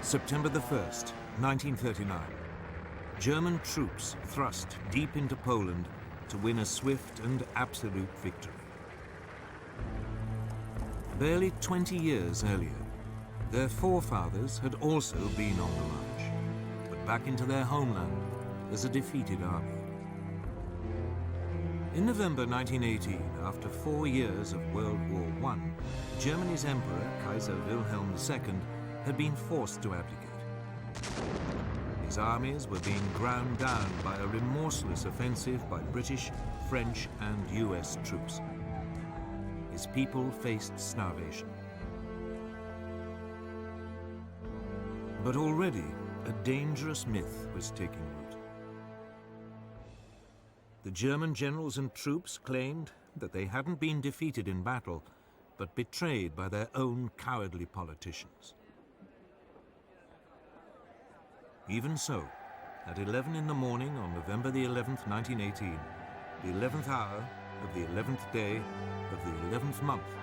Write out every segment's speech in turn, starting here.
September the 1st, 1939. German troops thrust deep into Poland to win a swift and absolute victory. Barely 20 years earlier, their forefathers had also been on the march, but back into their homeland as a defeated army. In November 1918, after 4 years of World War I, Germany's Emperor, Kaiser Wilhelm II, had been forced to abdicate. His armies were being ground down by a remorseless offensive by British, French, and US troops. His people faced starvation. But already, a dangerous myth was taking root. The German generals and troops claimed that they hadn't been defeated in battle, but betrayed by their own cowardly politicians. Even so, at 11 in the morning on November the 11th, 1918, the 11th hour of the 11th day of the 11th month,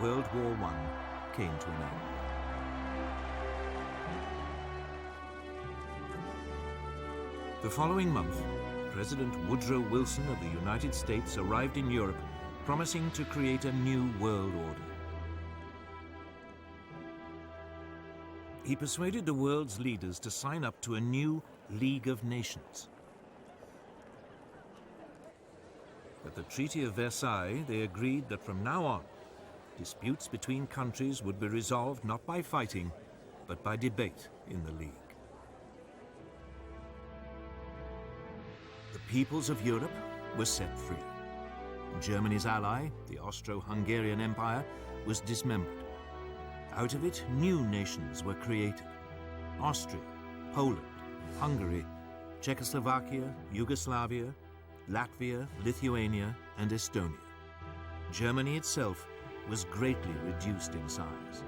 World War I came to an end. The following month, President Woodrow Wilson of the United States arrived in Europe, promising to create a new world order. He persuaded the world's leaders to sign up to a new League of Nations. At the Treaty of Versailles, they agreed that from now on, disputes between countries would be resolved not by fighting, but by debate in the League. The peoples of Europe were set free. Germany's ally, the Austro-Hungarian Empire, was dismembered. Out of it, new nations were created: Austria, Poland, Hungary, Czechoslovakia, Yugoslavia, Latvia, Lithuania, and Estonia. Germany itself was greatly reduced in size.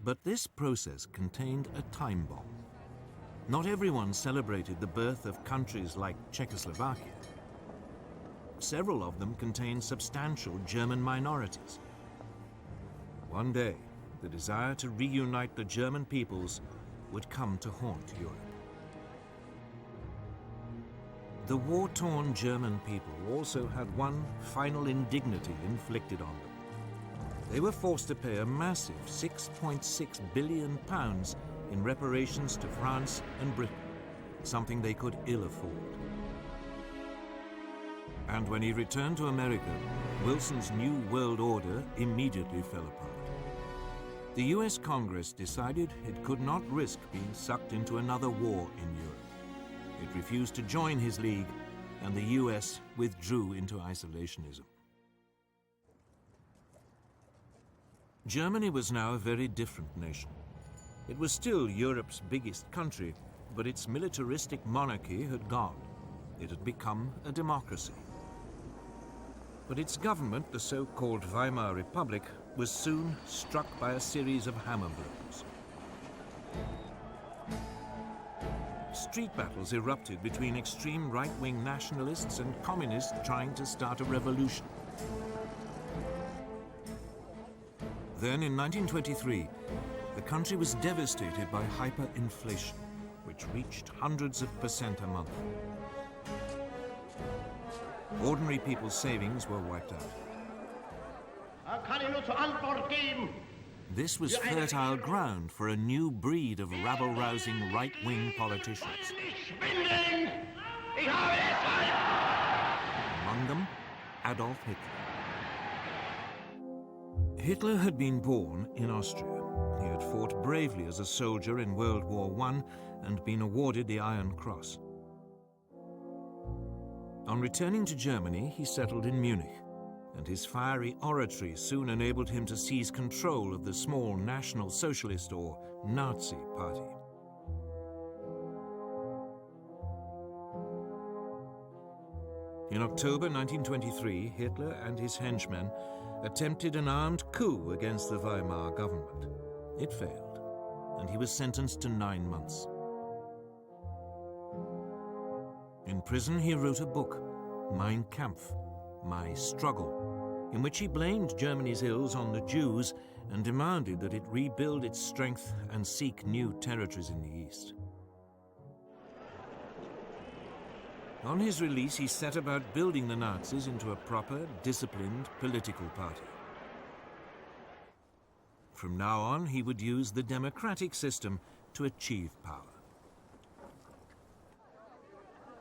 But this process contained a time bomb. Not everyone celebrated the birth of countries like Czechoslovakia. Several of them contained substantial German minorities. One day, the desire to reunite the German peoples would come to haunt Europe. The war-torn German people also had one final indignity inflicted on them. They were forced to pay a massive £6.6 billion in reparations to France and Britain, something they could ill afford. And when he returned to America, Wilson's new world order immediately fell apart. The US Congress decided it could not risk being sucked into another war in Europe. It refused to join his league, and the US withdrew into isolationism. Germany was now a very different nation. It was still Europe's biggest country, but its militaristic monarchy had gone. It had become a democracy. But its government, the so-called Weimar Republic, was soon struck by a series of hammer blows. Street battles erupted between extreme right-wing nationalists and communists trying to start a revolution. Then, in 1923, the country was devastated by hyperinflation, which reached hundreds of % a month. Ordinary people's savings were wiped out. This was fertile ground for a new breed of rabble-rousing right-wing politicians. Among them, Adolf Hitler. Hitler had been born in Austria. He had fought bravely as a soldier in World War I and been awarded the Iron Cross. On returning to Germany, he settled in Munich, and his fiery oratory soon enabled him to seize control of the small National Socialist or Nazi Party. In October 1923, Hitler and his henchmen attempted an armed coup against the Weimar government. It failed, and he was sentenced to 9 months. In prison, he wrote a book, Mein Kampf, My Struggle, in which he blamed Germany's ills on the Jews and demanded that it rebuild its strength and seek new territories in the East. On his release, he set about building the Nazis into a proper, disciplined political party. From now on, he would use the democratic system to achieve power.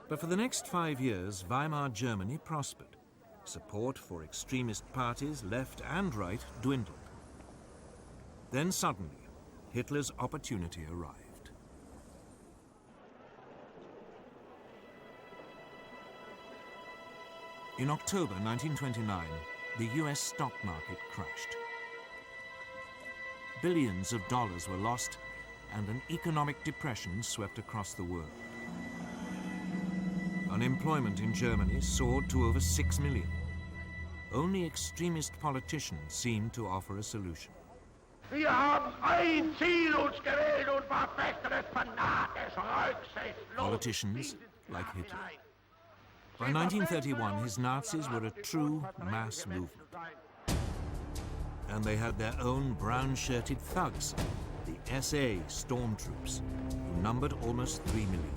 But for the next 5 years, Weimar Germany prospered. Support for extremist parties, left and right, dwindled. Then suddenly, Hitler's opportunity arrived. In October 1929, the US stock market crashed. Billions of dollars were lost, and an economic depression swept across the world. Unemployment in Germany soared to over 6 million. Only extremist politicians seemed to offer a solution. Wir haben ein Ziel uns gewählt und verfechten es fanatisch, rücksichtslos. Politicians like Hitler. By 1931, his Nazis were a true mass movement. And they had their own brown-shirted thugs, the SA stormtroops, who numbered almost 3 million.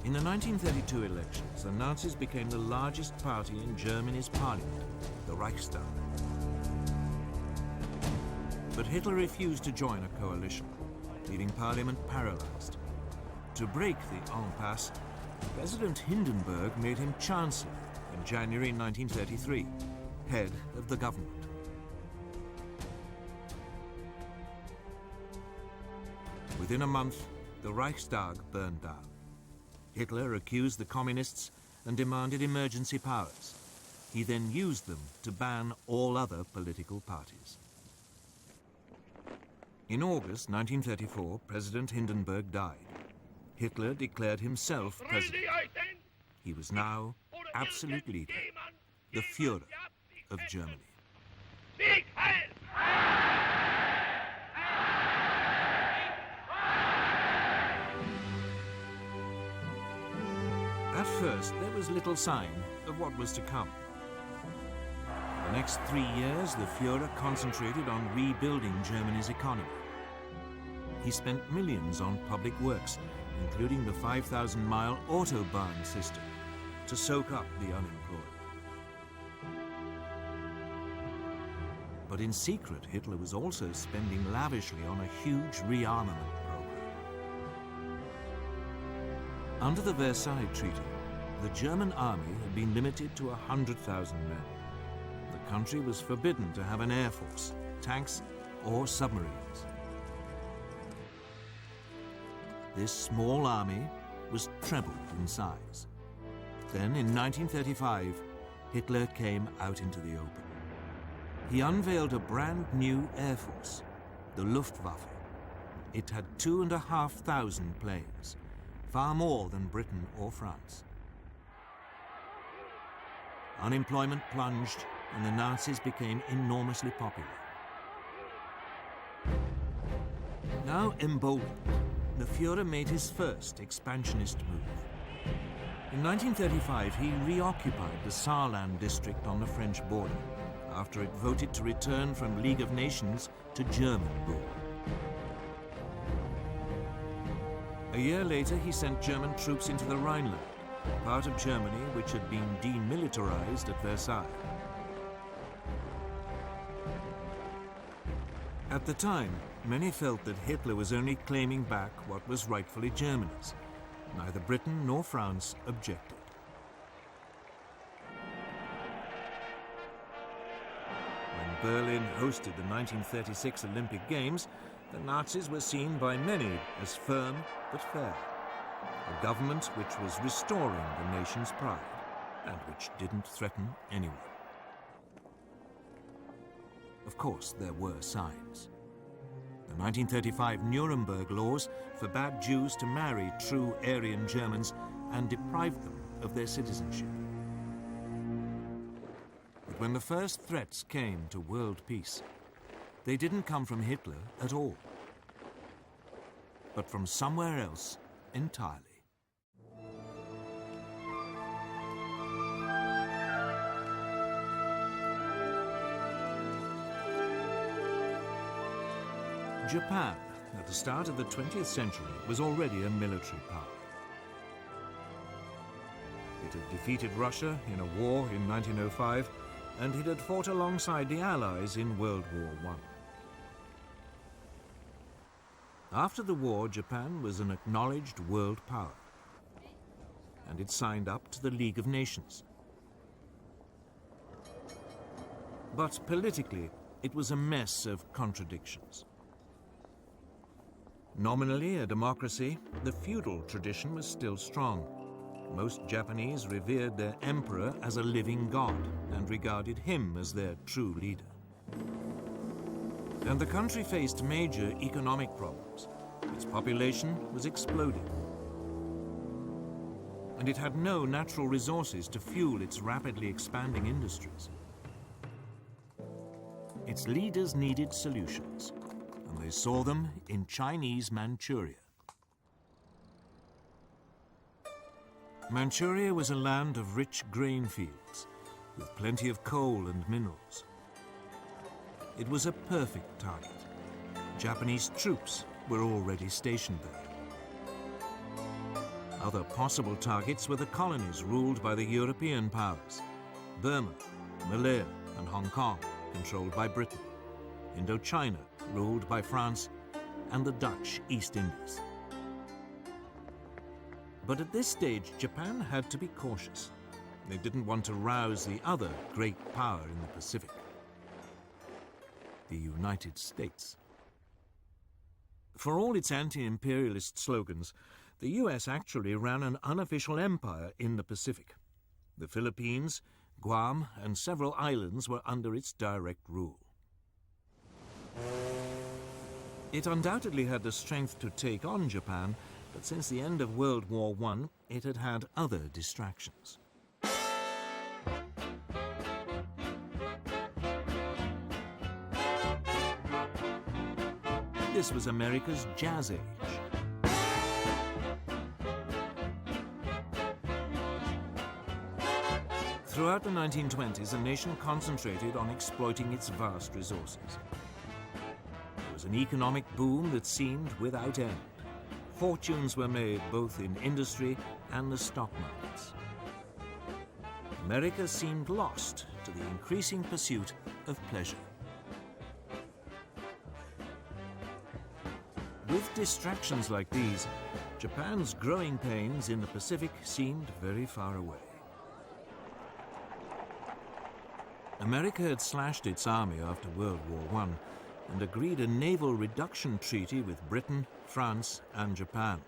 In the 1932 elections, the Nazis became the largest party in Germany's parliament, the Reichstag. But Hitler refused to join a coalition, leaving parliament paralyzed. To break the impasse, President Hindenburg made him Chancellor in January 1933, head of the government. Within a month, the Reichstag burned down. Hitler accused the communists and demanded emergency powers. He then used them to ban all other political parties. In August 1934, President Hindenburg died. Hitler declared himself president. He was now absolute leader, the Führer of Germany. At first, there was little sign of what was to come. For the next 3 years, the Führer concentrated on rebuilding Germany's economy. He spent millions on public works, including the 5,000-mile Autobahn system, to soak up the unemployed. But in secret, Hitler was also spending lavishly on a huge rearmament program. Under the Versailles Treaty, the German army had been limited to 100,000 men. The country was forbidden to have an air force, tanks, or submarines. This small army was trebled in size. Then, in 1935, Hitler came out into the open. He unveiled a brand new air force, the Luftwaffe. It had 2,500 planes, far more than Britain or France. Unemployment plunged, and the Nazis became enormously popular. Now emboldened, the Führer made his first expansionist move. In 1935, he reoccupied the Saarland district on the French border, after it voted to return from League of Nations to German rule. A year later, he sent German troops into the Rhineland, part of Germany which had been demilitarized at Versailles. At the time, many felt that Hitler was only claiming back what was rightfully Germany's. Neither Britain nor France objected. When Berlin hosted the 1936 Olympic Games, the Nazis were seen by many as firm but fair. A government which was restoring the nation's pride and which didn't threaten anyone. Of course, there were signs. The 1935 Nuremberg laws forbade Jews to marry true Aryan Germans and deprived them of their citizenship. But when the first threats came to world peace, they didn't come from Hitler at all, but from somewhere else entirely. Japan, at the start of the 20th century, was already a military power. It had defeated Russia in a war in 1905, and it had fought alongside the Allies in World War I. After the war, Japan was an acknowledged world power, and it signed up to the League of Nations. But politically, it was a mess of contradictions. Nominally a democracy, the feudal tradition was still strong. Most Japanese revered their emperor as a living god and regarded him as their true leader. And the country faced major economic problems. Its population was exploding. And it had no natural resources to fuel its rapidly expanding industries. Its leaders needed solutions, and they saw them in Chinese Manchuria. Manchuria was a land of rich grain fields, with plenty of coal and minerals. It was a perfect target. Japanese troops were already stationed there. Other possible targets were the colonies ruled by the European powers: Burma, Malaya, and Hong Kong, controlled by Britain, Indochina, ruled by France, and the Dutch East Indies. But at this stage, Japan had to be cautious. They didn't want to rouse the other great power in the Pacific, the United States. For all its anti-imperialist slogans, the US actually ran an unofficial empire in the Pacific. The Philippines, Guam, and several islands were under its direct rule. It undoubtedly had the strength to take on Japan, but since the end of World War I, it had had other distractions. This was America's Jazz Age. Throughout the 1920s, the nation concentrated on exploiting its vast resources. There was an economic boom that seemed without end. Fortunes were made both in industry and the stock markets. America seemed lost to the increasing pursuit of pleasure. With distractions like these, Japan's growing pains in the Pacific seemed very far away. America had slashed its army after World War I and agreed a naval reduction treaty with Britain, France, and Japan.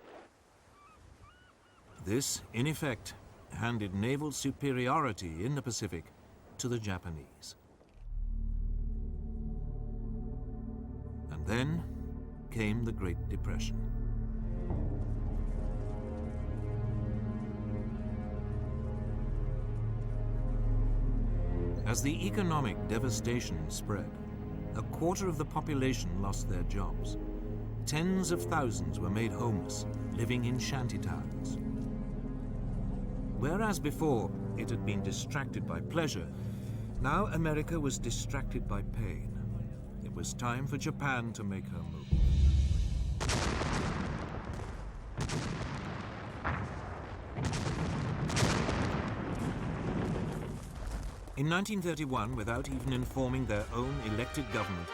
This, in effect, handed naval superiority in the Pacific to the Japanese. And then came the Great Depression. As the economic devastation spread, a quarter of the population lost their jobs. Tens of thousands were made homeless, living in shantytowns. Whereas before it had been distracted by pleasure, now America was distracted by pain. It was time for Japan to make her move. In 1931, without even informing their own elected government,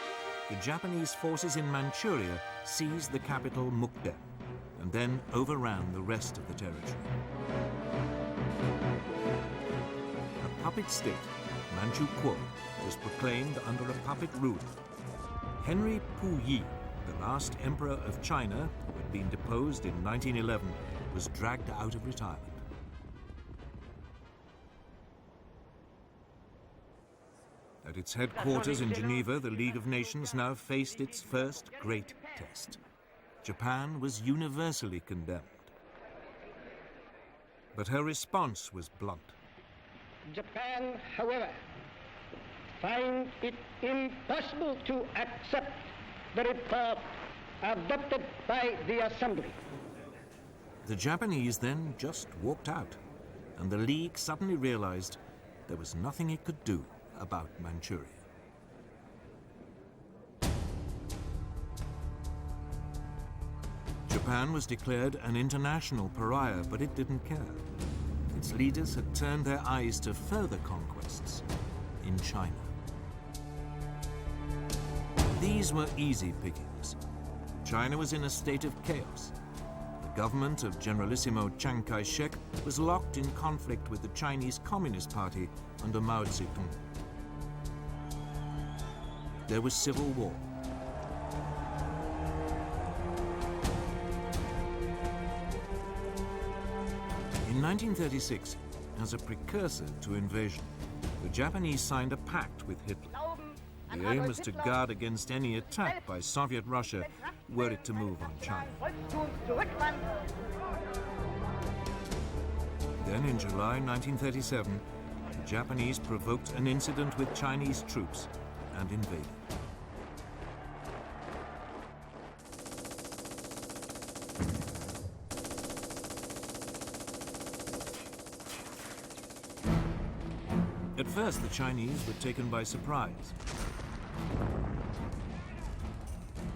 the Japanese forces in Manchuria seized the capital Mukden and then overran the rest of the territory. A puppet state, Manchukuo, was proclaimed under a puppet ruler. Henry Puyi, the last emperor of China, who had been deposed in 1911, was dragged out of retirement. At its headquarters in Geneva, the League of Nations now faced its first great test. Japan was universally condemned. But her response was blunt. Japan, however, finds it impossible to accept the report adopted by the Assembly. The Japanese then just walked out, and the League suddenly realized there was nothing it could do about Manchuria. Japan was declared an international pariah, but it didn't care. Its leaders had turned their eyes to further conquests in China. These were easy pickings. China was in a state of chaos. The government of Generalissimo Chiang Kai-shek was locked in conflict with the Chinese Communist Party under Mao Zedong. There was civil war. In 1936, as a precursor to invasion, the Japanese signed a pact with Hitler. The aim was to guard against any attack by Soviet Russia were it to move on China. Then in July 1937, the Japanese provoked an incident with Chinese troops and invaded. At first, the Chinese were taken by surprise.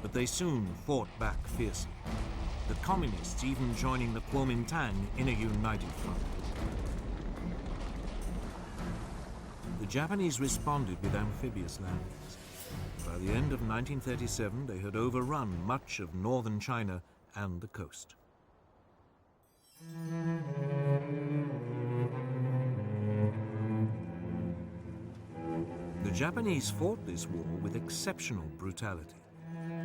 But they soon fought back fiercely, the communists even joining the Kuomintang in a united front. The Japanese responded with amphibious landings. By the end of 1937, they had overrun much of northern China and the coast. The Japanese fought this war with exceptional brutality,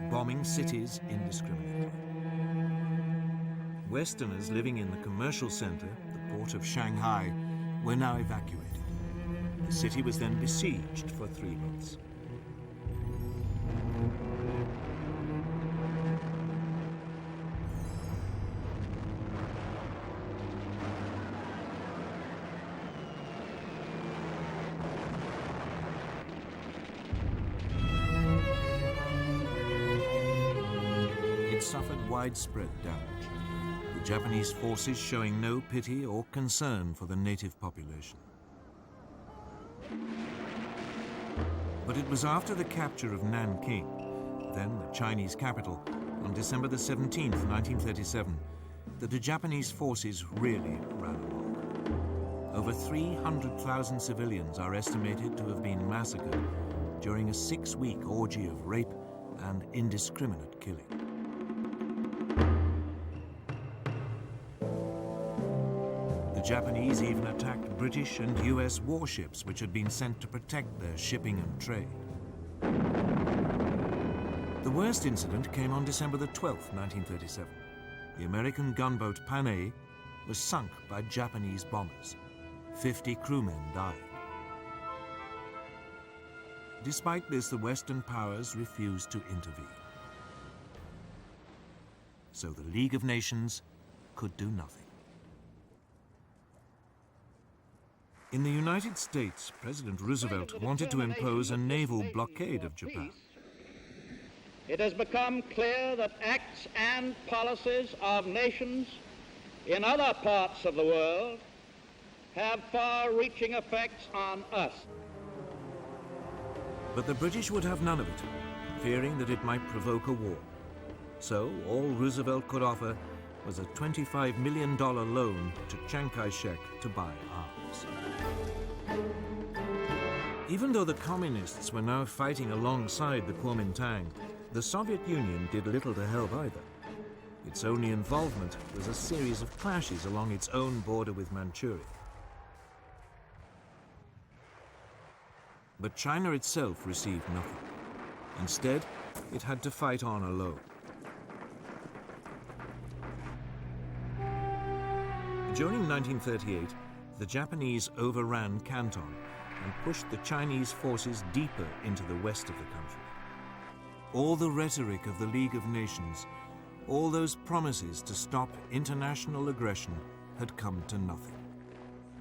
bombing cities indiscriminately. Westerners living in the commercial center, the port of Shanghai, were now evacuated. The city was then besieged for 3 months. Suffered widespread damage, the Japanese forces showing no pity or concern for the native population. But it was after the capture of Nanking, then the Chinese capital, on December the 17th, 1937, that the Japanese forces really ran amok. Over 300,000 civilians are estimated to have been massacred during a 6-week orgy of rape and indiscriminate killing. The Japanese even attacked British and US warships which had been sent to protect their shipping and trade. The worst incident came on December the 12th, 1937. The American gunboat Panay was sunk by Japanese bombers. 50 crewmen died. Despite this, the Western powers refused to intervene. So the League of Nations could do nothing. In the United States, President Roosevelt wanted to impose a naval blockade of Japan. It has become clear that acts and policies of nations in other parts of the world have far-reaching effects on us. But the British would have none of it, fearing that it might provoke a war. So all Roosevelt could offer was a $25 million loan to Chiang Kai-shek to buy arms. Even though the communists were now fighting alongside the Kuomintang, the Soviet Union did little to help either. Its only involvement was a series of clashes along its own border with Manchuria. But China itself received nothing. Instead, it had to fight on alone. During 1938, the Japanese overran Canton and pushed the Chinese forces deeper into the west of the country. All the rhetoric of the League of Nations, all those promises to stop international aggression had come to nothing.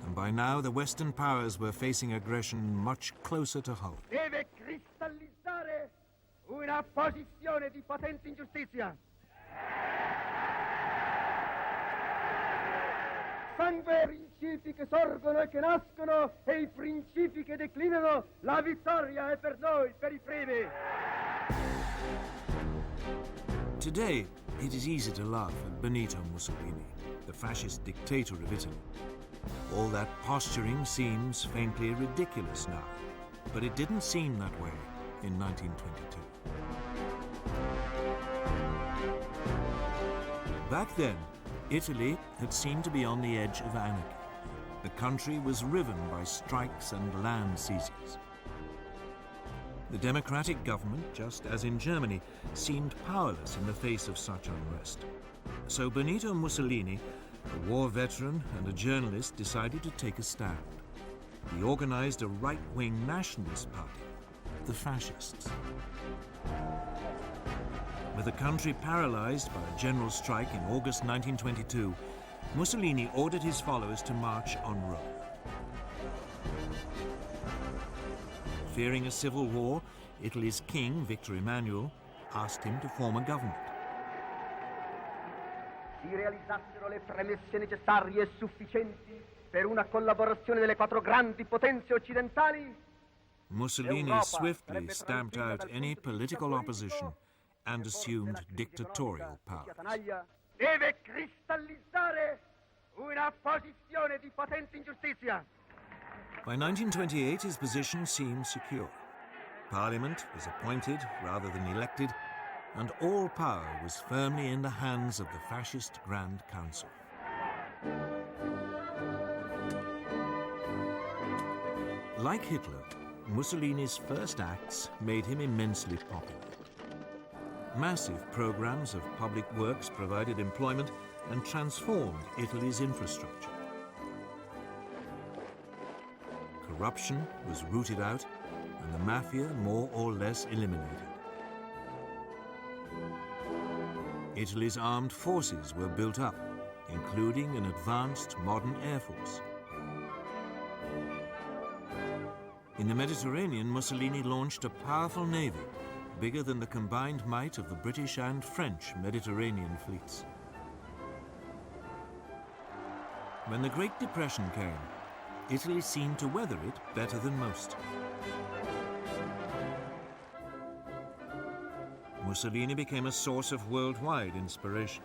And by now, the Western powers were facing aggression much closer to home. Deve cristallizzare una posizione di potente ingiustizia. Sangue, principi che sorgono e che nascono, e i principi che declinano, la vittoria è per noi, per i primi. Today, It is easy to laugh at Benito Mussolini, the fascist dictator of Italy. All that posturing seems faintly ridiculous now, but it didn't seem that way in 1922. Back then, Italy had seemed to be on the edge of anarchy. The country was riven by strikes and land seizures. The democratic government, just as in Germany, seemed powerless in the face of such unrest. So Benito Mussolini, a war veteran and a journalist, decided to take a stand. He organized a right-wing nationalist party, the Fascists. With the country paralyzed by a general strike in August 1922, Mussolini ordered his followers to march on Rome. Fearing a civil war, Italy's king, Victor Emmanuel, asked him to form a government. Si realizzassero le premesse necessarie e sufficienti per una collaborazione delle quattro grandi potenze occidentali, Mussolini swiftly stamped out any political opposition and assumed dictatorial power. deve cristallizzare una posizione di potente ingiustizia. By 1928, his position seemed secure. Parliament was appointed rather than elected, and all power was firmly in the hands of the fascist Grand Council. Like Hitler, Mussolini's first acts made him immensely popular. Massive programs of public works provided employment and transformed Italy's infrastructure. Corruption was rooted out and the mafia more or less eliminated. Italy's armed forces were built up, including an advanced modern air force. In the Mediterranean, Mussolini launched a powerful navy, bigger than the combined might of the British and French Mediterranean fleets. When the Great Depression came, Italy seemed to weather it better than most. Mussolini became a source of worldwide inspiration.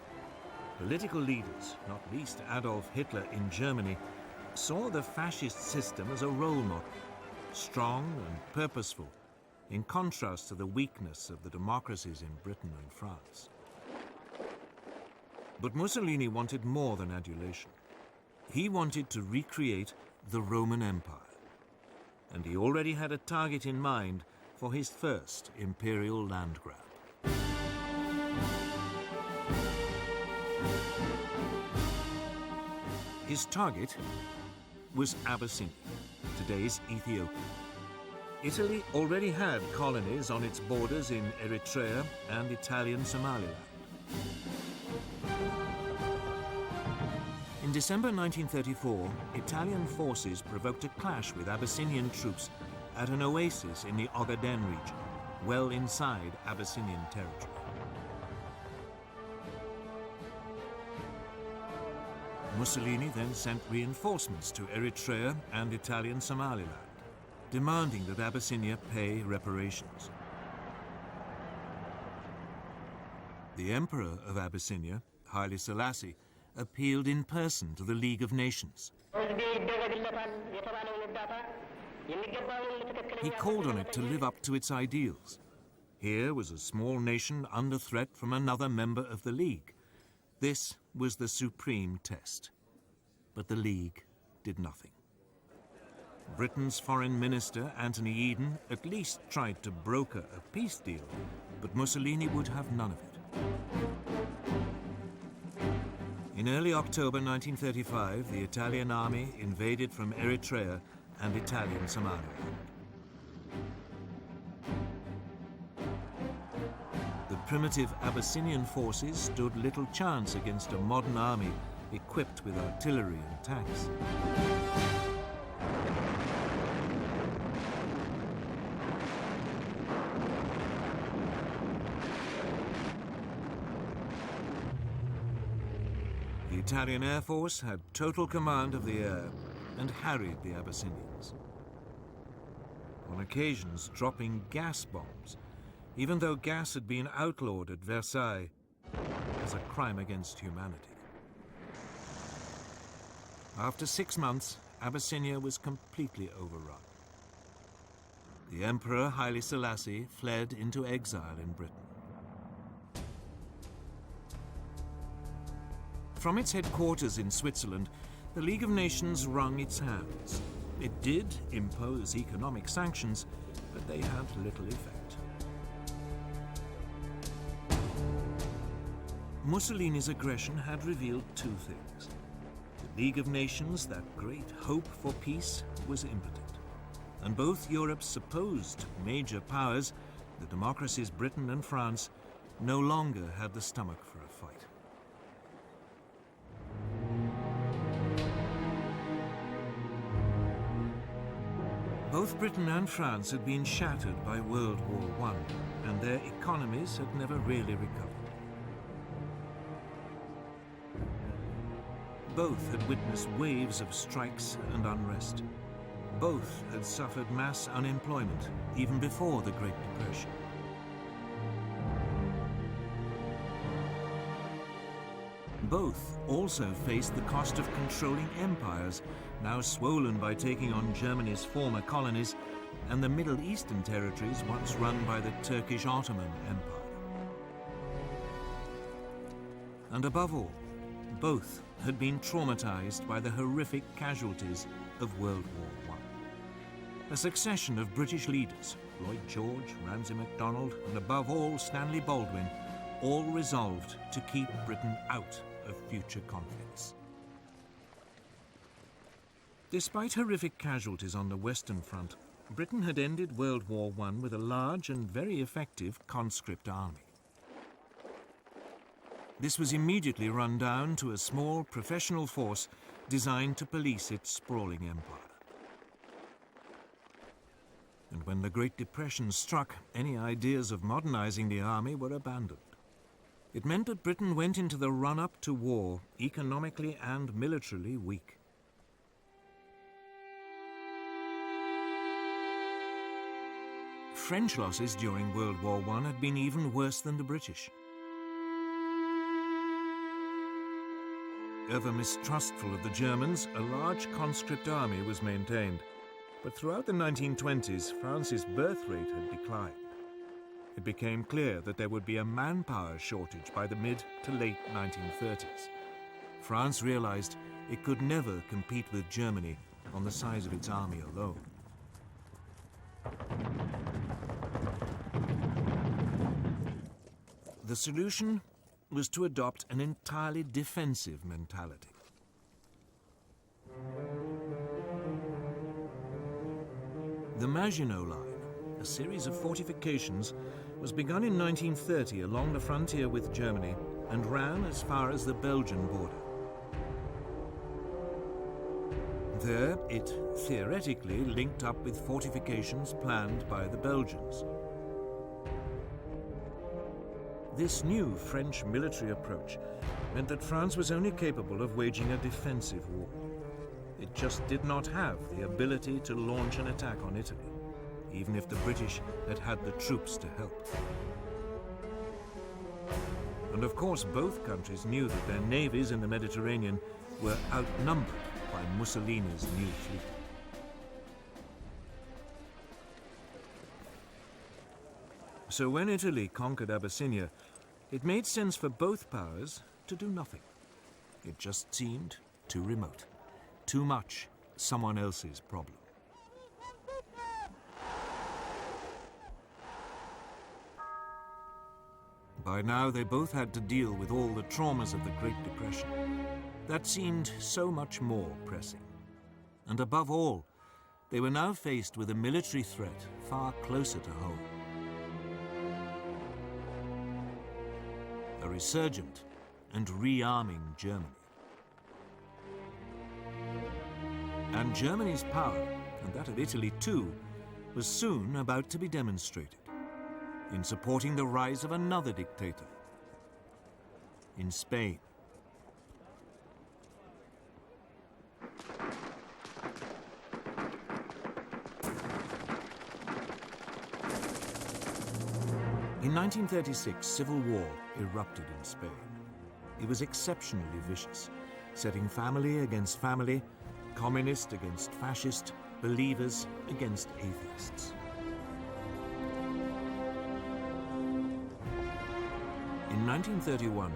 Political leaders, not least Adolf Hitler in Germany, saw the fascist system as a role model, strong and purposeful, in contrast to the weakness of the democracies in Britain and France. But Mussolini wanted more than adulation. He wanted to recreate the Roman Empire, and he already had a target in mind for his first imperial land grab. His target was Abyssinia, today's Ethiopia. Italy already had colonies on its borders in Eritrea and Italian Somaliland. In December 1934, Italian forces provoked a clash with Abyssinian troops at an oasis in the Ogaden region, well inside Abyssinian territory. Mussolini then sent reinforcements to Eritrea and Italian Somaliland, demanding that Abyssinia pay reparations. The Emperor of Abyssinia, Haile Selassie, appealed in person to the League of Nations. He called on it to live up to its ideals. Here was a small nation under threat from another member of the League. This was the supreme test. But the League did nothing. Britain's Foreign Minister, Anthony Eden, at least tried to broker a peace deal, but Mussolini would have none of it. In early October 1935, the Italian army invaded from Eritrea and Italian Somaliland. The primitive Abyssinian forces stood little chance against a modern army equipped with artillery and tanks. The Italian Air Force had total command of the air and harried the Abyssinians, on occasions dropping gas bombs, even though gas had been outlawed at Versailles. as a crime against humanity. After 6 months, Abyssinia was completely overrun. The Emperor Haile Selassie fled into exile in Britain. From its headquarters in Switzerland, the League of Nations wrung its hands. It did impose economic sanctions, but they had little effect. Mussolini's aggression had revealed two things. The League of Nations, that great hope for peace, was impotent. And both Europe's supposed major powers, the democracies Britain and France, no longer had the stomach for a fight. Both Britain and France had been shattered by World War I, and their economies had never really recovered. Both had witnessed waves of strikes and unrest. Both had suffered mass unemployment even before the Great Depression. Both also faced the cost of controlling empires, now swollen by taking on Germany's former colonies and the Middle Eastern territories once run by the Turkish Ottoman Empire. And above all, both had been traumatized by the horrific casualties of World War I. A succession of British leaders, Lloyd George, Ramsay MacDonald, and above all Stanley Baldwin, all resolved to keep Britain out of future conflicts. Despite horrific casualties on the Western Front, Britain had ended World War I with a large and very effective conscript army. This was immediately run down to a small professional force designed to police its sprawling empire. And when the Great Depression struck, any ideas of modernizing the army were abandoned. It meant that Britain went into the run-up to war economically and militarily weak. French losses during World War I had been even worse than the British. Ever mistrustful of the Germans, a large conscript army was maintained. But throughout the 1920s, France's birth rate had declined. It became clear that there would be a manpower shortage by the mid to late 1930s. France realized it could never compete with Germany on the size of its army alone. The solution was to adopt an entirely defensive mentality. The Maginot Line, a series of fortifications, was begun in 1930 along the frontier with Germany and ran as far as the Belgian border. There, it theoretically linked up with fortifications planned by the Belgians. This new French military approach meant that France was only capable of waging a defensive war. It just did not have the ability to launch an attack on Italy, even if the British had had the troops to help. And of course, both countries knew that their navies in the Mediterranean were outnumbered by Mussolini's new fleet. So when Italy conquered Abyssinia, it made sense for both powers to do nothing. It just seemed too remote, too much someone else's problem. By now, they both had to deal with all the traumas of the Great Depression. That seemed so much more pressing. And above all, they were now faced with a military threat far closer to home. A resurgent and rearming Germany. And Germany's power, and that of Italy too, was soon about to be demonstrated in supporting the rise of another dictator in Spain. In 1936, civil war erupted in Spain. he was exceptionally vicious, setting family against family, communist against fascist, believers against atheists. In 1931,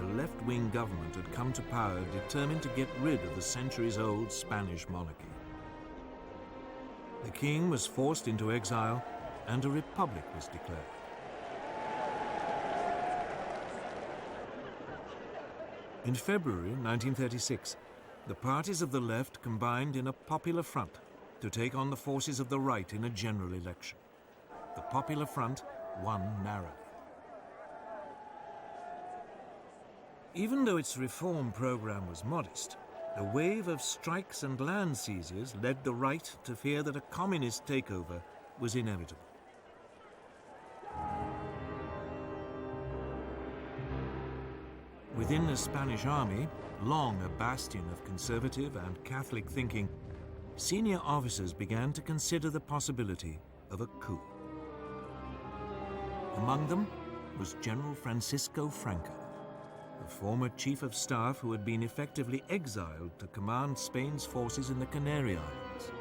a left-wing government had come to power determined to get rid of the centuries-old Spanish monarchy. The king was forced into exile and a republic was declared. In February 1936, the parties of the left combined in a popular front to take on the forces of the right in a general election. The Popular Front won narrowly. Even though its reform program was modest, a wave of strikes and land seizures led the right to fear that a communist takeover was inevitable. Within the Spanish army, long a bastion of conservative and Catholic thinking, senior officers began to consider the possibility of a coup. Among them was General Francisco Franco, the former chief of staff who had been effectively exiled to command Spain's forces in the Canary Islands.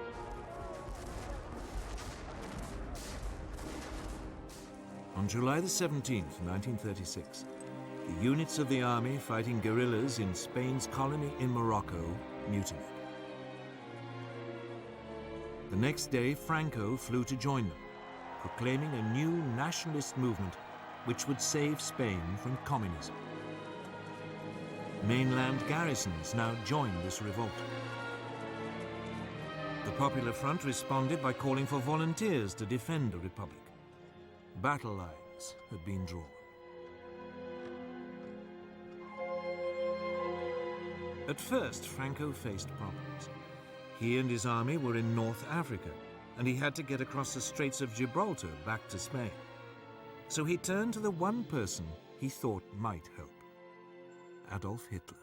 On July the 17th, 1936, the units of the army fighting guerrillas in Spain's colony in Morocco mutinied. The next day, Franco flew to join them, proclaiming a new nationalist movement which would save Spain from communism. Mainland garrisons now joined this revolt. The Popular Front responded by calling for volunteers to defend the Republic. Battle lines had been drawn. At first, Franco faced problems. He and his army were in North Africa, and he had to get across the Straits of Gibraltar back to Spain. So he turned to the one person he thought might help: Adolf Hitler.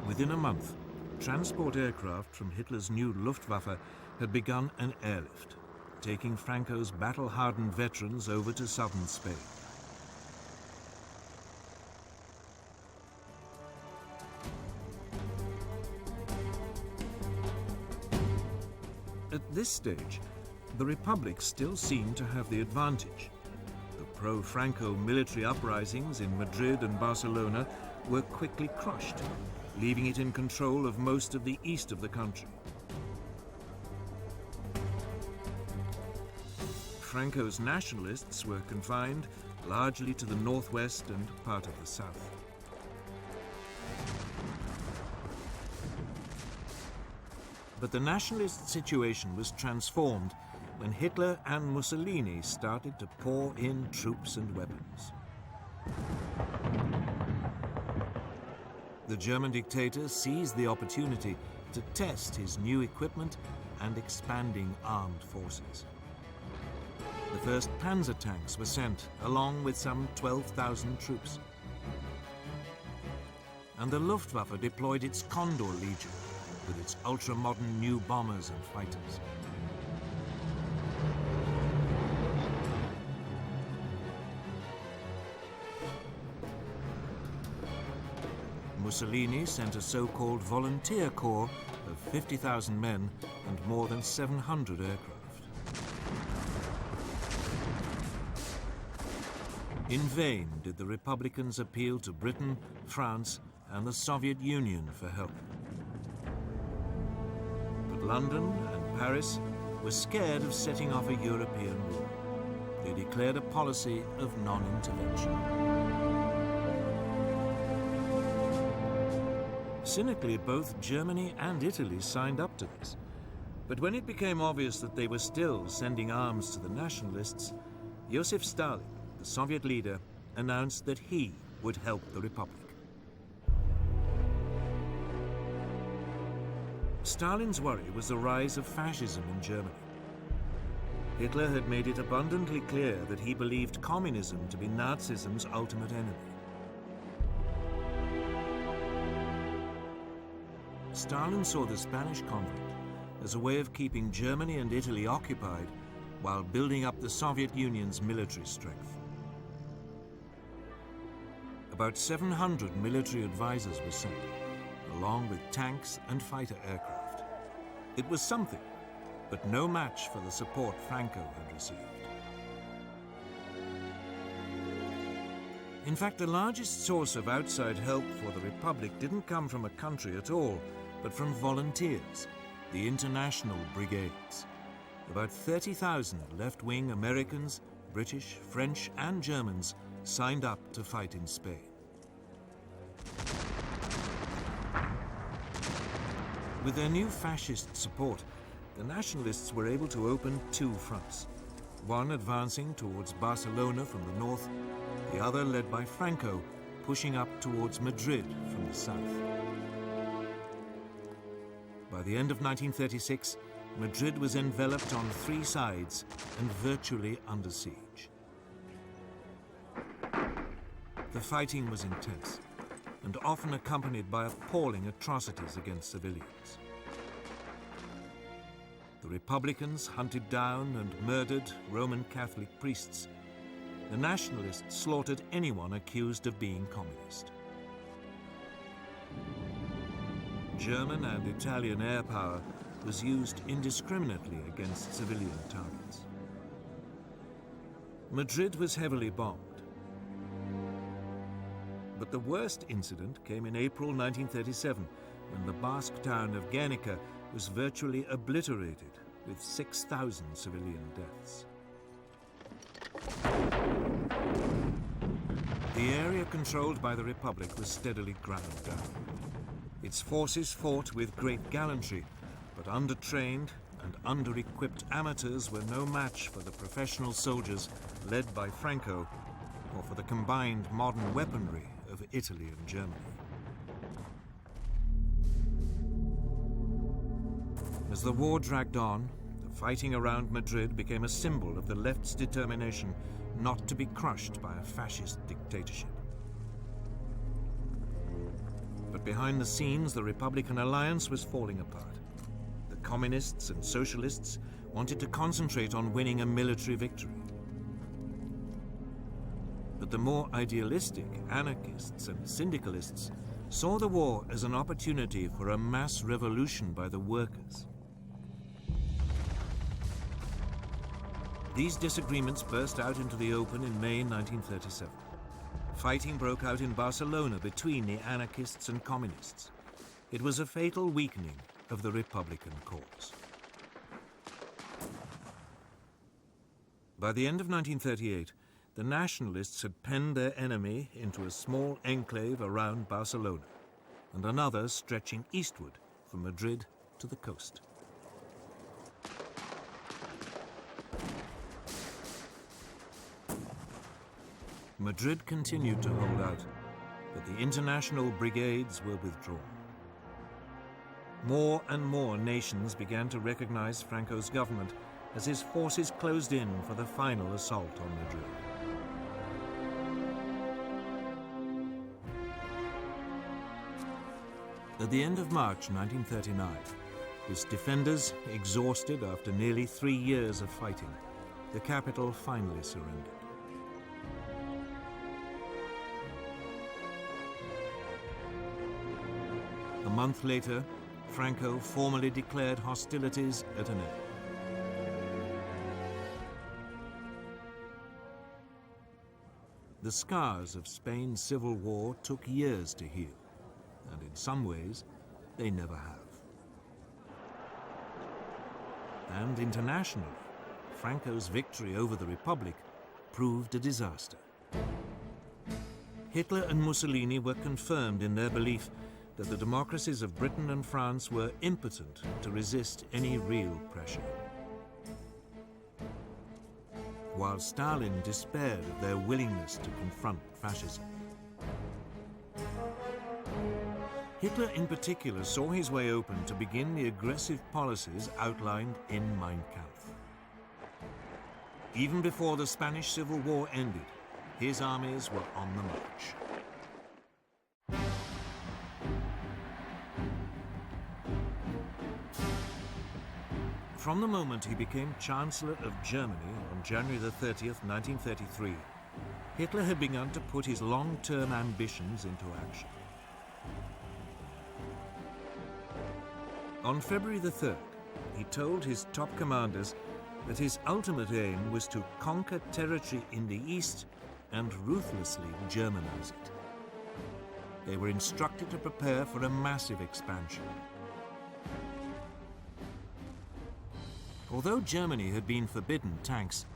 Within a month, transport aircraft from Hitler's new Luftwaffe had begun an airlift, taking Franco's battle-hardened veterans over to southern Spain. At this stage, the Republic still seemed to have the advantage. The pro-Franco military uprisings in Madrid and Barcelona were quickly crushed, leaving it in control of most of the east of the country. Franco's nationalists were confined largely to the northwest and part of the south. But the nationalist situation was transformed when Hitler and Mussolini started to pour in troops and weapons. The German dictator seized the opportunity to test his new equipment and expanding armed forces. The first Panzer tanks were sent, along with some 12,000 troops. And the Luftwaffe deployed its Condor Legion, with its ultra-modern new bombers and fighters. Mussolini sent a so-called volunteer corps of 50,000 men and more than 700 aircraft. In vain did the Republicans appeal to Britain, France, and the Soviet Union for help. But London and Paris were scared of setting off a European war. They declared a policy of non-intervention. Cynically, both Germany and Italy signed up to this. But when it became obvious that they were still sending arms to the nationalists, Joseph Stalin, the Soviet leader, announced that he would help the Republic. Stalin's worry was the rise of fascism in Germany. Hitler had made it abundantly clear that he believed communism to be Nazism's ultimate enemy. Stalin saw the Spanish conflict as a way of keeping Germany and Italy occupied while building up the Soviet Union's military strength. About 700 military advisors were sent, along with tanks and fighter aircraft. It was something, but no match for the support Franco had received. In fact, the largest source of outside help for the Republic didn't come from a country at all, but from volunteers, the International Brigades. About 30,000 left-wing Americans, British, French, and Germans signed up to fight in Spain. With their new fascist support, the nationalists were able to open two fronts, one advancing towards Barcelona from the north, the other led by Franco, pushing up towards Madrid from the south. By the end of 1936, Madrid was enveloped on three sides and virtually under siege. The fighting was intense and often accompanied by appalling atrocities against civilians. The Republicans hunted down and murdered Roman Catholic priests. The nationalists slaughtered anyone accused of being communist. German and Italian air power was used indiscriminately against civilian targets. Madrid was heavily bombed. But the worst incident came in April 1937, when the Basque town of Guernica was virtually obliterated, with 6,000 civilian deaths. The area controlled by the Republic was steadily ground down. Its forces fought with great gallantry, but undertrained and under-equipped amateurs were no match for the professional soldiers led by Franco, or for the combined modern weaponry of Italy and Germany. As the war dragged on, the fighting around Madrid became a symbol of the left's determination not to be crushed by a fascist dictatorship. But behind the scenes, the Republican alliance was falling apart. The communists and socialists wanted to concentrate on winning a military victory. But the more idealistic anarchists and syndicalists saw the war as an opportunity for a mass revolution by the workers. These disagreements burst out into the open in May 1937. Fighting broke out in Barcelona between the anarchists and communists. It was a fatal weakening of the Republican cause. By the end of 1938, the nationalists had penned their enemy into a small enclave around Barcelona, and another stretching eastward from Madrid to the coast. Madrid continued to hold out, but the international brigades were withdrawn. More and more nations began to recognize Franco's government as his forces closed in for the final assault on Madrid. At the end of March 1939, its defenders, exhausted after nearly 3 years of fighting, the capital finally surrendered. A month later, Franco formally declared hostilities at an end. The scars of Spain's civil war took years to heal, and in some ways, they never have. And internationally, Franco's victory over the Republic proved a disaster. Hitler and Mussolini were confirmed in their belief that the democracies of Britain and France were impotent to resist any real pressure. While Stalin despaired of their willingness to confront fascism. Hitler in particular saw his way open to begin the aggressive policies outlined in Mein Kampf. Even before the Spanish Civil War ended, his armies were on the march. From the moment he became Chancellor of Germany on January the 30th, 1933, Hitler had begun to put his long-term ambitions into action. On February the 3rd, he told his top commanders that his ultimate aim was to conquer territory in the east and ruthlessly Germanize it. They were instructed to prepare for a massive expansion. Although Germany had been forbidden tanks,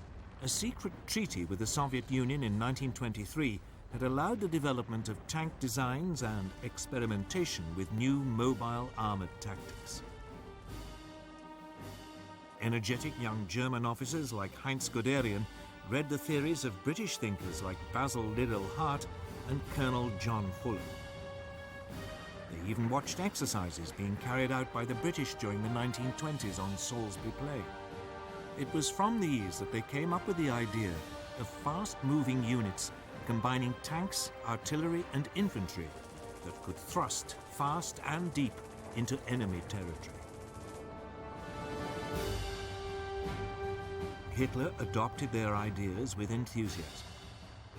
a secret treaty with the Soviet Union in 1923 had allowed the development of tank designs and experimentation with new mobile armored tactics. Energetic young German officers like Heinz Guderian read the theories of British thinkers like Basil Liddell Hart and Colonel John Fuller. They even watched exercises being carried out by the British during the 1920s on Salisbury Plain. It was from these that they came up with the idea of fast-moving units combining tanks, artillery and infantry that could thrust fast and deep into enemy territory. Hitler adopted their ideas with enthusiasm.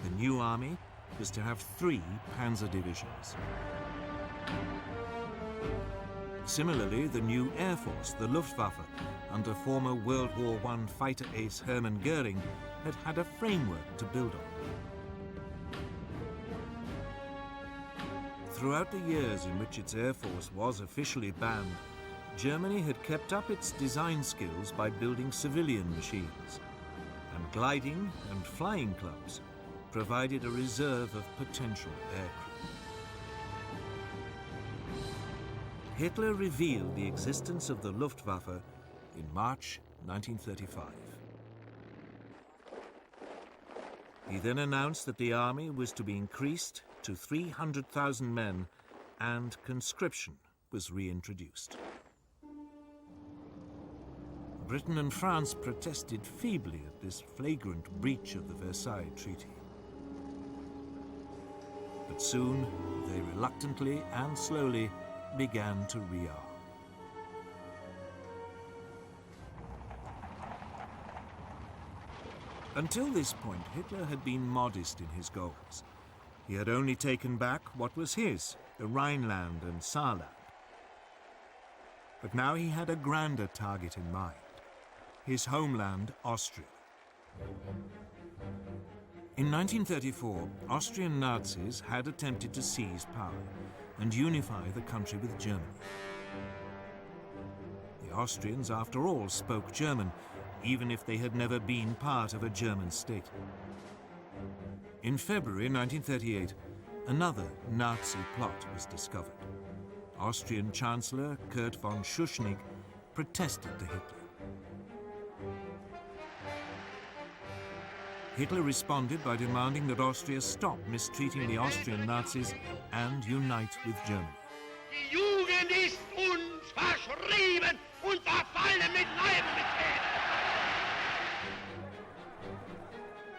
The new army was to have 3 panzer divisions. Similarly, the new Air Force, the Luftwaffe, under former World War I fighter ace Hermann Goering, had had a framework to build on. Throughout the years in which its Air Force was officially banned, Germany had kept up its design skills by building civilian machines, and gliding and flying clubs provided a reserve of potential aircrew. Hitler revealed the existence of the Luftwaffe in March 1935. He then announced that the army was to be increased to 300,000 men and conscription was reintroduced. Britain and France protested feebly at this flagrant breach of the Versailles Treaty. But soon, they reluctantly and slowly began to rearm. Until this point, Hitler had been modest in his goals. He had only taken back what was his, the Rhineland and Saarland. But now he had a grander target in mind. His homeland, Austria. In 1934, Austrian Nazis had attempted to seize power and unify the country with Germany. The Austrians, after all, spoke German, even if they had never been part of a German state. In February 1938, another Nazi plot was discovered. Austrian Chancellor Kurt von Schuschnigg protested to Hitler. Hitler responded by demanding that Austria stop mistreating the Austrian Nazis and unite with Germany. Die Jugend ist uns verschrieben und verfallen mit Leib und mit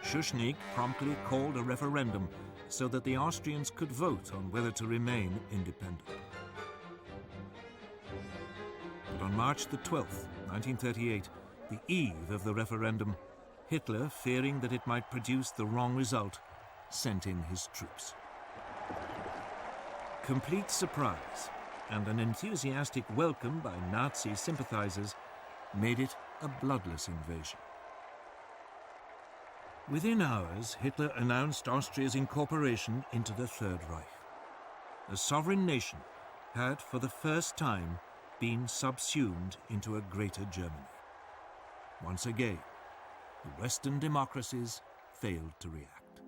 Schuschnigg promptly called a referendum so that the Austrians could vote on whether to remain independent. But on March the 12th, 1938, the eve of the referendum, Hitler, fearing that it might produce the wrong result, sent in his troops. Complete surprise and an enthusiastic welcome by Nazi sympathizers made it a bloodless invasion. Within hours, Hitler announced Austria's incorporation into the Third Reich. A sovereign nation had, for the first time, been subsumed into a greater Germany. Once again, the Western democracies failed to react.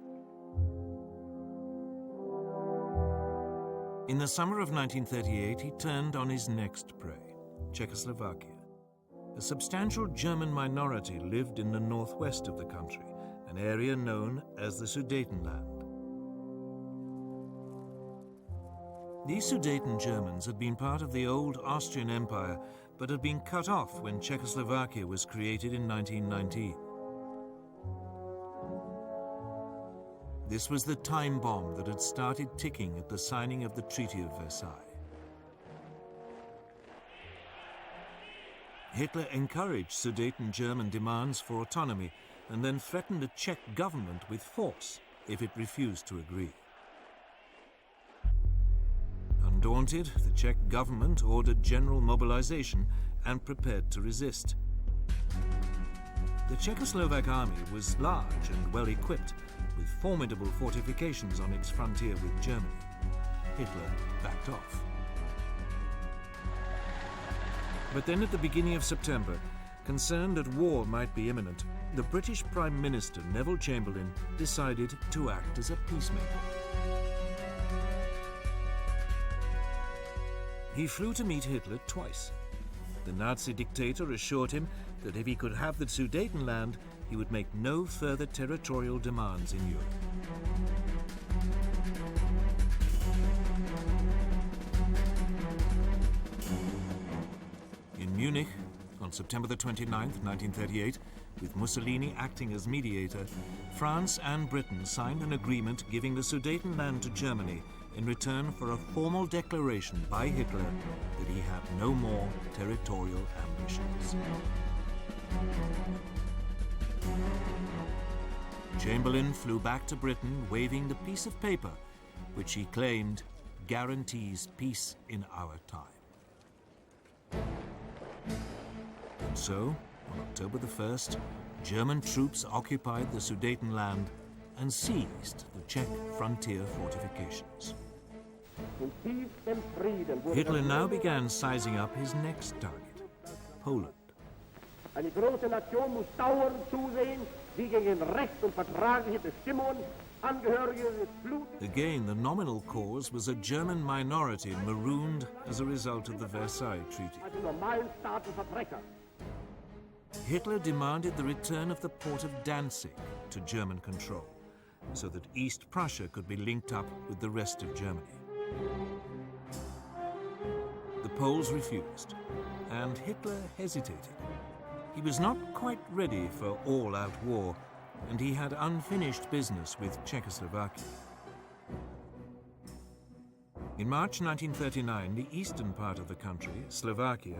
In the summer of 1938, he turned on his next prey, Czechoslovakia. A substantial German minority lived in the northwest of the country, an area known as the Sudetenland. These Sudeten Germans had been part of the old Austrian Empire, but had been cut off when Czechoslovakia was created in 1919. This was the time bomb that had started ticking at the signing of the Treaty of Versailles. Hitler encouraged Sudeten German demands for autonomy and then threatened the Czech government with force if it refused to agree. Undaunted, the Czech government ordered general mobilization and prepared to resist. The Czechoslovak army was large and well equipped, with formidable fortifications on its frontier with Germany. Hitler backed off. But then at the beginning of September, concerned that war might be imminent, the British Prime Minister Neville Chamberlain decided to act as a peacemaker. He flew to meet Hitler twice. The Nazi dictator assured him that if he could have the Sudetenland, he would make no further territorial demands in Europe. In Munich, on September the 29th, 1938, with Mussolini acting as mediator, France and Britain signed an agreement giving the Sudetenland to Germany in return for a formal declaration by Hitler that he had no more territorial ambitions. Chamberlain flew back to Britain waving the piece of paper which he claimed guarantees peace in our time. And so, on October the 1st, German troops occupied the Sudetenland and seized the Czech frontier fortifications. Hitler now began sizing up his next target, Poland. Eine große Nation muss dauernd zusehen, wie gegen Recht und vertragliche Bestimmungen Angehörige des Blutes. Again, the nominal cause was a German minority marooned as a result of the Versailles Treaty. Also normalen Staatenverbrecher. Hitler demanded the return of the port of Danzig to German control, so that East Prussia could be linked up with the rest of Germany. The Poles refused, and Hitler hesitated. He was not quite ready for all-out war, and he had unfinished business with Czechoslovakia. In March 1939, the eastern part of the country, Slovakia,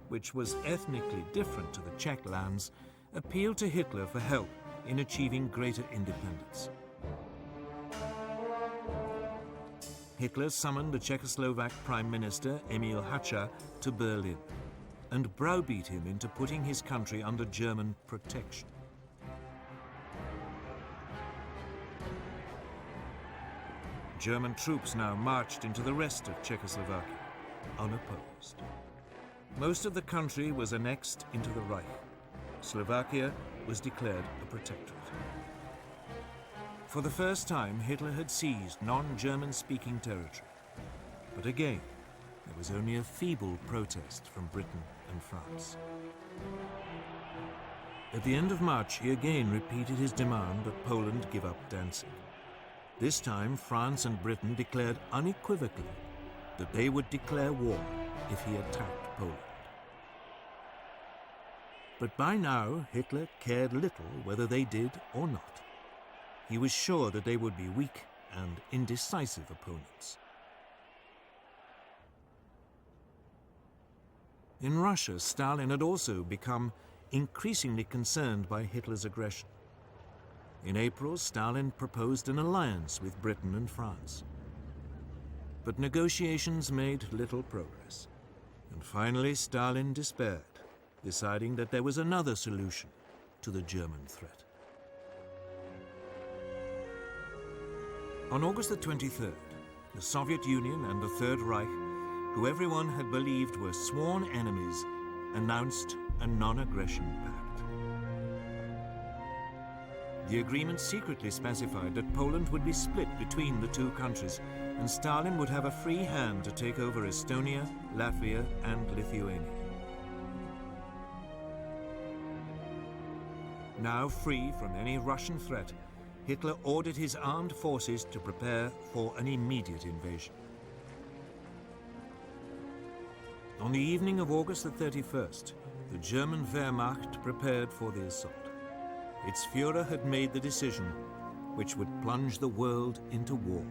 which was ethnically different to the Czech lands, appealed to Hitler for help in achieving greater independence. Hitler summoned the Czechoslovak Prime Minister Emil Hácha to Berlin and browbeat him into putting his country under German protection. German troops now marched into the rest of Czechoslovakia, unopposed. Most of the country was annexed into the Reich. Slovakia was declared a protectorate. For the first time, Hitler had seized non-German-speaking territory. But again, there was only a feeble protest from Britain and France. At the end of March, he again repeated his demand that Poland give up Danzig. This time, France and Britain declared unequivocally that they would declare war if he attacked Poland. But by now, Hitler cared little whether they did or not. He was sure that they would be weak and indecisive opponents. In Russia, Stalin had also become increasingly concerned by Hitler's aggression. In April, Stalin proposed an alliance with Britain and France. But negotiations made little progress. And finally, Stalin despaired, deciding that there was another solution to the German threat. On August the 23rd, the Soviet Union and the Third Reich, who everyone had believed were sworn enemies, announced a non-aggression pact. The agreement secretly specified that Poland would be split between the two countries, and Stalin would have a free hand to take over Estonia, Latvia, and Lithuania. Now free from any Russian threat, Hitler ordered his armed forces to prepare for an immediate invasion. On the evening of August the 31st, the German Wehrmacht prepared for the assault. Its Führer had made the decision which would plunge the world into war.